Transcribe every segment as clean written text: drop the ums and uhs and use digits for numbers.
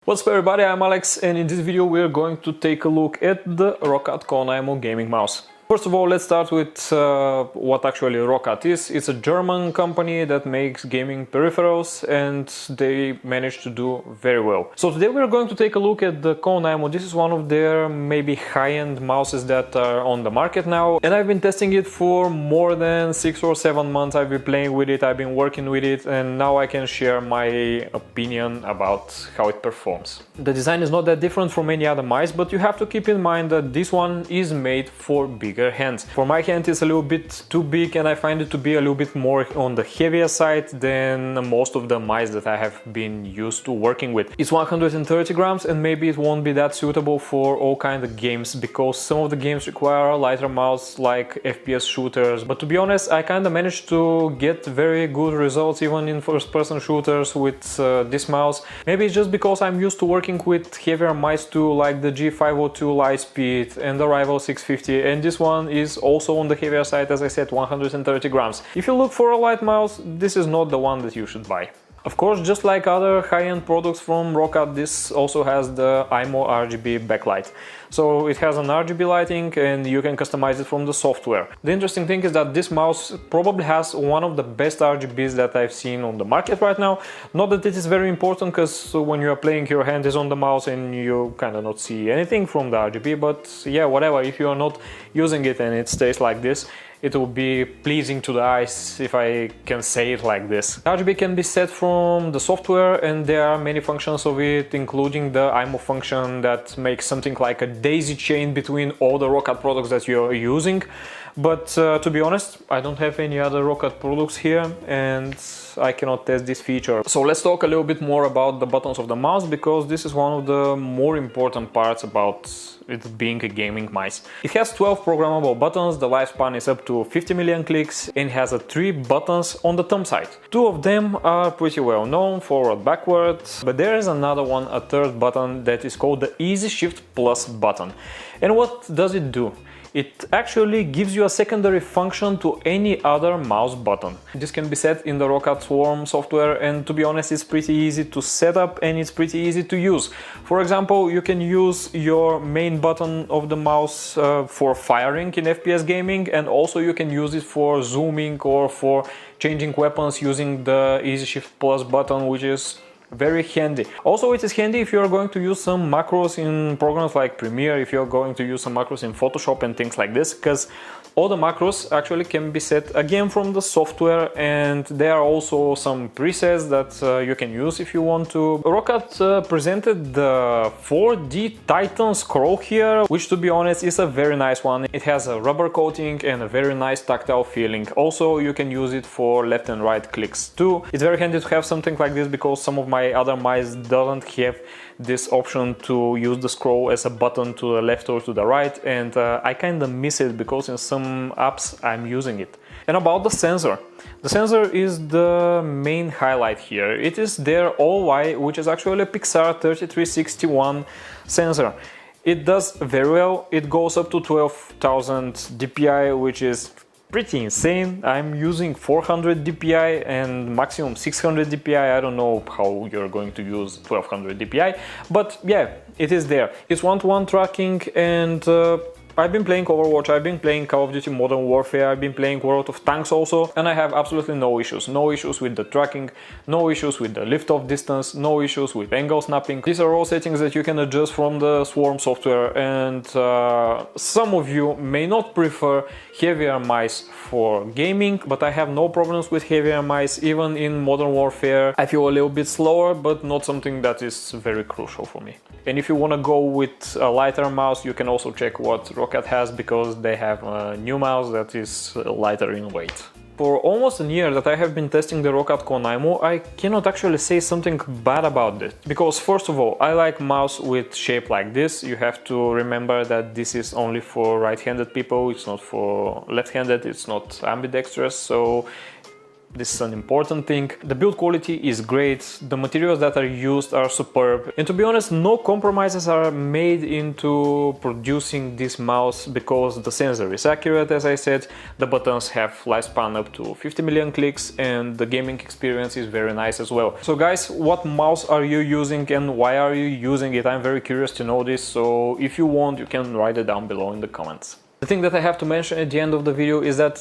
What's up everybody, I'm Alex, and in this video we are going to take a look at the Roccat Kone Aimo gaming mouse. First of all, let's start with what actually Roccat is. It's a German company that makes gaming peripherals and they managed to do very well. So today we are going to take a look at the Kone Aimo. This is one of their maybe high-end mouses that are on the market now. And I've been testing it for more than 6 or 7 months. I've been playing with it, I've been working with it, and now I can share my opinion about how it performs. The design is not that different from any other mice, but you have to keep in mind that this one is made for bigger hands. For my hand it's a little bit too big and I find it to be a little bit more on the heavier side than most of the mice that I have been used to working with. It's 130 grams and maybe it won't be that suitable for all kind of games because some of the games require a lighter mouse like FPS shooters, but to be honest I kind of managed to get very good results even in first-person shooters with this mouse. Maybe it's just because I'm used to working with heavier mice too, like the G502 Lightspeed and the Rival 650, and this one is also on the heavier side, as I said, 130 grams. If you look for a light mouse, this is not the one that you should buy. Of course, just like other high-end products from Roccat, this also has the Aimo RGB backlight. So it has an RGB lighting and you can customize it from the software. The interesting thing is that this mouse probably has one of the best RGBs that I've seen on the market right now. Not that it is very important, because when you are playing, your hand is on the mouse and you kind of not see anything from the RGB, but yeah, whatever, if you are not using it and it stays like this, it will be pleasing to the eyes, if I can say it like this. RGB can be set from the software and there are many functions of it, including the Aimo function that makes something like a daisy chain between all the Roccat products that you're using. But to be honest, I don't have any other Roccat products here and I cannot test this feature. So let's talk a little bit more about the buttons of the mouse, because this is one of the more important parts about it being a gaming mice. It has 12 programmable buttons, the lifespan is up to 50 million clicks, and has 3 buttons on the thumb side. 2 of them are pretty well known, forward, backward, but there is another one, a third button, that is called the Easy Shift Plus button. And what does it do? It actually gives you a secondary function to any other mouse button. This can be set in the Roccat Swarm software, and to be honest it's pretty easy to set up and it's pretty easy to use. For example, you can use your main button of the mouse for firing in FPS gaming, and also you can use it for zooming or for changing weapons using the Easy Shift Plus button, which is very handy. Also, it is handy if you are going to use some macros in programs like Premiere, if you are going to use some macros in Photoshop and things like this, because all the macros actually can be set again from the software, and there are also some presets that you can use if you want to. Roccat presented the 4D Titan scroll here, which to be honest is a very nice one. It has a rubber coating and a very nice tactile feeling. Also, you can use it for left and right clicks too. It's very handy to have something like this because some of my other mice doesn't have this option to use the scroll as a button to the left or to the right, and I kind of miss it because in some apps I'm using it. And about the sensor is the main highlight here. It is their all-Y, which is actually a Pixar 3361 sensor. It does very well. It goes up to 12,000 dpi, which is pretty insane. I'm using 400 dpi and maximum 600 dpi. I don't know how you're going to use 1200 dpi, but yeah, it is there. It's one-to-one tracking, and I've been playing Overwatch, I've been playing Call of Duty Modern Warfare, I've been playing World of Tanks also, and I have absolutely no issues. No issues with the tracking, no issues with the lift-off distance, no issues with angle snapping. These are all settings that you can adjust from the Swarm software, and some of you may not prefer heavier mice for gaming, but I have no problems with heavier mice. Even in Modern Warfare I feel a little bit slower, but not something that is very crucial for me. And if you want to go with a lighter mouse, you can also check what Roccat has, because they have a new mouse that is lighter in weight. For almost a year that I have been testing the Roccat Kone Aimo, I cannot actually say something bad about it. Because first of all, I like mouse with shape like this. You have to remember that this is only for right-handed people, it's not for left-handed, it's not ambidextrous, so This is an important thing. The build quality is great, the materials that are used are superb, and to be honest, no compromises are made into producing this mouse because the sensor is accurate, as I said, the buttons have lifespan up to 50 million clicks, and the gaming experience is very nice as well. So guys, what mouse are you using and why are you using it? I'm very curious to know this, so if you want, you can write it down below in the comments. The thing that I have to mention at the end of the video is that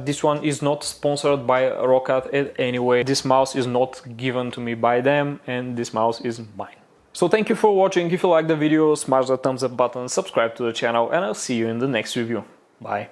this one is not sponsored by Roccat anyway. This mouse is not given to me by them, and this mouse is mine. So thank you for watching. If you like the video, smash the thumbs up button, subscribe to the channel, and I'll see you in the next review. Bye.